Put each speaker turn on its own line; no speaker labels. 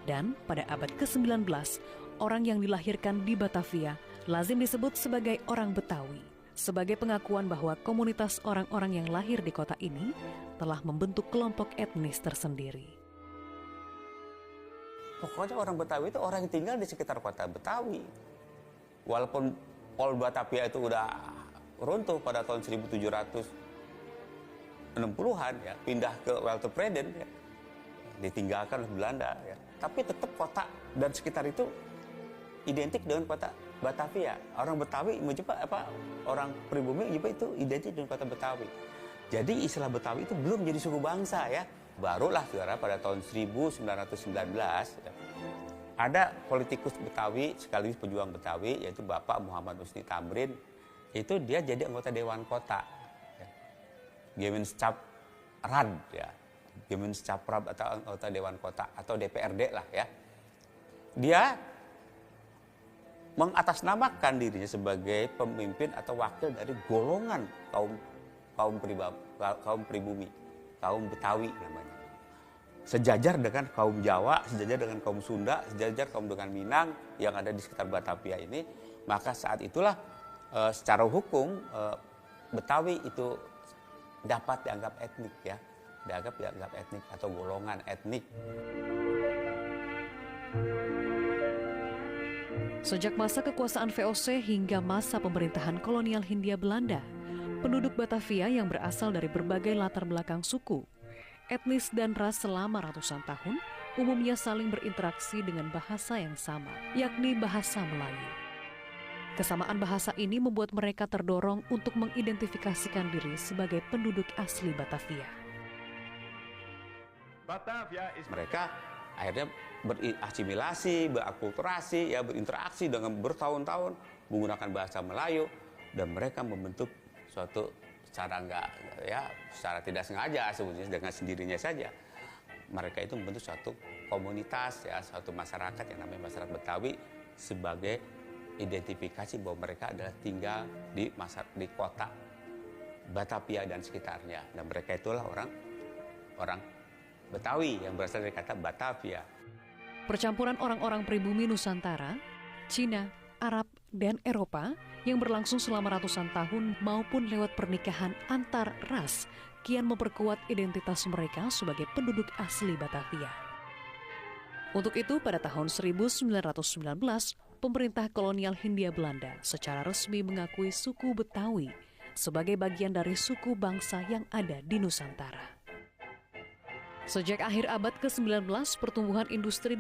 Dan pada abad ke-19, orang yang dilahirkan di Batavia lazim disebut sebagai orang Betawi, sebagai pengakuan bahwa komunitas orang-orang yang lahir di kota ini telah membentuk kelompok etnis tersendiri.
Pokoknya orang Betawi itu orang yang tinggal di sekitar kota Betawi. Walaupun Pol Batavia itu udah runtuh pada tahun 1760-an ya, pindah ke Weltevreden ya, ditinggalkan oleh Belanda ya. Tapi tetap kota dan sekitar itu identik dengan kota Batavia. Orang Betawi orang pribumi menyebut itu identik dengan kota Betawi. Jadi istilah Betawi itu belum jadi suku bangsa ya. Barulah saudara pada tahun 1919 ya, ada politikus Betawi sekaligus pejuang Betawi yaitu Bapak Muhammad Husni Tamrin. Itu dia jadi anggota Dewan Kota ya. Gemeenschappsraad ya. Gemeenschappsraad atau anggota Dewan Kota atau DPRD lah ya. Dia mengatasnamakan dirinya sebagai pemimpin atau wakil dari golongan kaum pribumi, kaum Betawi namanya. Sejajar dengan kaum Jawa, sejajar dengan kaum Sunda, sejajar kaum dengan Minang yang ada di sekitar Batavia ini. Maka saat itulah secara hukum Betawi itu dapat dianggap etnik ya, dianggap etnik atau golongan etnik.
Sejak masa kekuasaan VOC hingga masa pemerintahan kolonial Hindia Belanda, penduduk Batavia yang berasal dari berbagai latar belakang suku, etnis dan ras selama ratusan tahun umumnya saling berinteraksi dengan bahasa yang sama, yakni bahasa Melayu. Kesamaan bahasa ini membuat mereka terdorong untuk mengidentifikasikan diri sebagai penduduk asli Batavia.
Mereka akhirnya berasimilasi, berakulturasi, ya berinteraksi dengan bertahun-tahun menggunakan bahasa Melayu dan mereka membentuk suatu secara tidak sengaja sebetulnya dengan sendirinya saja. Mereka itu membentuk suatu komunitas ya, suatu masyarakat yang namanya masyarakat Betawi sebagai identifikasi bahwa mereka adalah tinggal di kota Batavia dan sekitarnya. Dan mereka itulah orang Betawi yang berasal dari kata Batavia.
Percampuran orang-orang pribumi Nusantara, Cina, Arab, dan Eropa yang berlangsung selama ratusan tahun maupun lewat pernikahan antar ras kian memperkuat identitas mereka sebagai penduduk asli Batavia. Untuk itu, pada tahun 1919, pemerintah kolonial Hindia Belanda secara resmi mengakui suku Betawi sebagai bagian dari suku bangsa yang ada di Nusantara. Sejak akhir abad ke-19, pertumbuhan industri